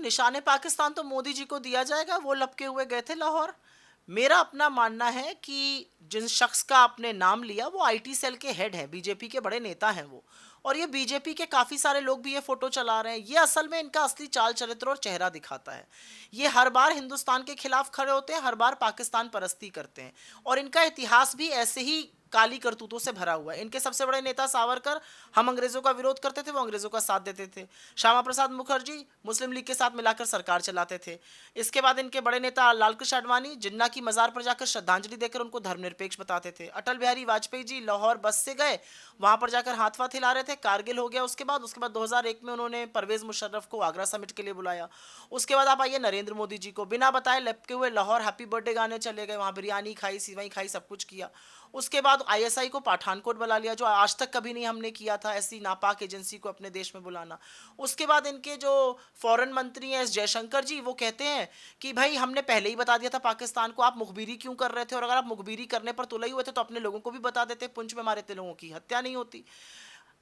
निशाने पाकिस्तान तो मोदी जी को दिया जाएगा, वो लपके हुए गए थे लाहौर। मेरा अपना मानना है कि जिन शख्स का आपने नाम लिया वो आईटी सेल के हेड हैं, बीजेपी के बड़े नेता हैं वो। और ये बीजेपी के काफी सारे लोग भी ये फोटो चला रहे हैं। ये असल में इनका असली चाल चरित्र और चेहरा दिखाता है। ये हर बार हिंदुस्तान के खिलाफ खड़े होते हैं, हर बार पाकिस्तान परस्ती करते हैं। और इनका इतिहास भी ऐसे ही काली करतूतों से भरा हुआ है। इनके सबसे बड़े नेता सावरकर, हम अंग्रेजों का विरोध करते थे, वो अंग्रेजों का साथ देते थे। श्यामा प्रसाद मुखर्जी मुस्लिम लीग के साथ मिलाकर सरकार चलाते थे। इसके बाद इनके बड़े नेता लाल कृष्ण आडवाणी जिन्ना की मजार पर जाकर श्रद्धांजलि देकर उनको धर्मनिरपेक्ष बताते थे। अटल बिहारी वाजपेयी जी लाहौर बस से गए, वहां पर जाकर हाथ वाथ हिला रहे थे। कारगिल हो गया उसके बाद 2001 में उन्होंने परवेज मुशर्रफ को आगरा समिट के लिए बुलाया। उसके बाद आप आइए नरेंद्र मोदी जी को, बिना बताए लपके हुए लाहौर हैप्पी बर्थडे गाने चले गए, वहां बिरयानी खाई, सिवई खाई, सब कुछ किया। उसके बाद आईएसआई को पठानकोट बुला लिया, जो आज तक कभी नहीं हमने किया था, ऐसी नापाक एजेंसी को अपने देश में बुलाना। उसके बाद इनके जो फॉरेन मंत्री हैं एस जयशंकर जी, वो कहते हैं कि भाई हमने पहले ही बता दिया था पाकिस्तान को, आप मुखबिरी क्यों कर रहे थे, और अगर आप मुखबिरी करने पर तुले हुए थे तो अपने लोगों को भी बता देते, पुंछ में मारे थे लोगों की हत्या नहीं होती।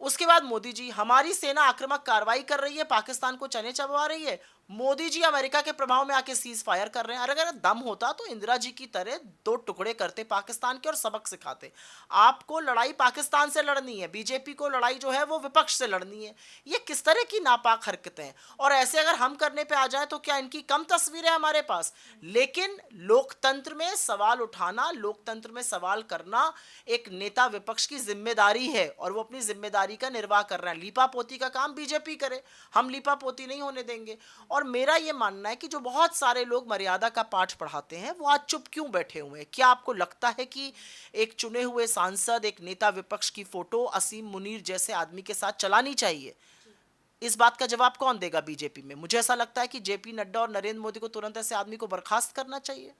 उसके बाद मोदी जी, हमारी सेना आक्रामक कार्रवाई कर रही है, पाकिस्तान को चने चबवा रही है, मोदी जी अमेरिका के प्रभाव में आके सीज फायर कर रहे हैं। अगर दम होता तो इंदिरा जी की तरह दो टुकड़े करते पाकिस्तान के और सबक सिखाते। आपको लड़ाई पाकिस्तान से लड़नी है, बीजेपी को लड़ाई जो है वो विपक्ष से लड़नी है। ये किस तरह की नापाक हरकतें हैं। और ऐसे अगर हम करने पे आ जाए तो क्या इनकी कम तस्वीरें हमारे पास। लेकिन लोकतंत्र में सवाल उठाना, लोकतंत्र में सवाल करना एक नेता विपक्ष की जिम्मेदारी है, और वो अपनी जिम्मेदारी का निर्वाह कर रहे हैं। लीपा पोती का काम बीजेपी करे, हम लीपा पोती नहीं होने देंगे। और मेरा ये मानना है कि जो बहुत सारे लोग मर्यादा का पाठ पढ़ाते हैं वो आज चुप क्यों बैठे हुए हैं। क्या आपको लगता है कि एक चुने हुए सांसद, एक नेता विपक्ष की फोटो असीम मुनीर जैसे आदमी के साथ चलानी चाहिए? इस बात का जवाब कौन देगा बीजेपी में? मुझे ऐसा लगता है कि जेपी नड्डा और नरेंद्र मोदी को तुरंत ऐसे आदमी को बर्खास्त करना चाहिए।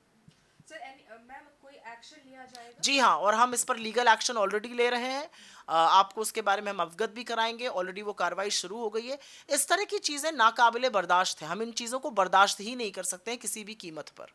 मैम कोई एक्शन लिया जाएगा? जी हाँ, और हम इस पर लीगल एक्शन ऑलरेडी ले रहे हैं। आपको उसके बारे में हम अवगत भी कराएंगे। ऑलरेडी वो कार्रवाई शुरू हो गई है। इस तरह की चीज़ें नाकाबिले बर्दाश्त हैं, हम इन चीज़ों को बर्दाश्त ही नहीं कर सकते हैं किसी भी कीमत पर।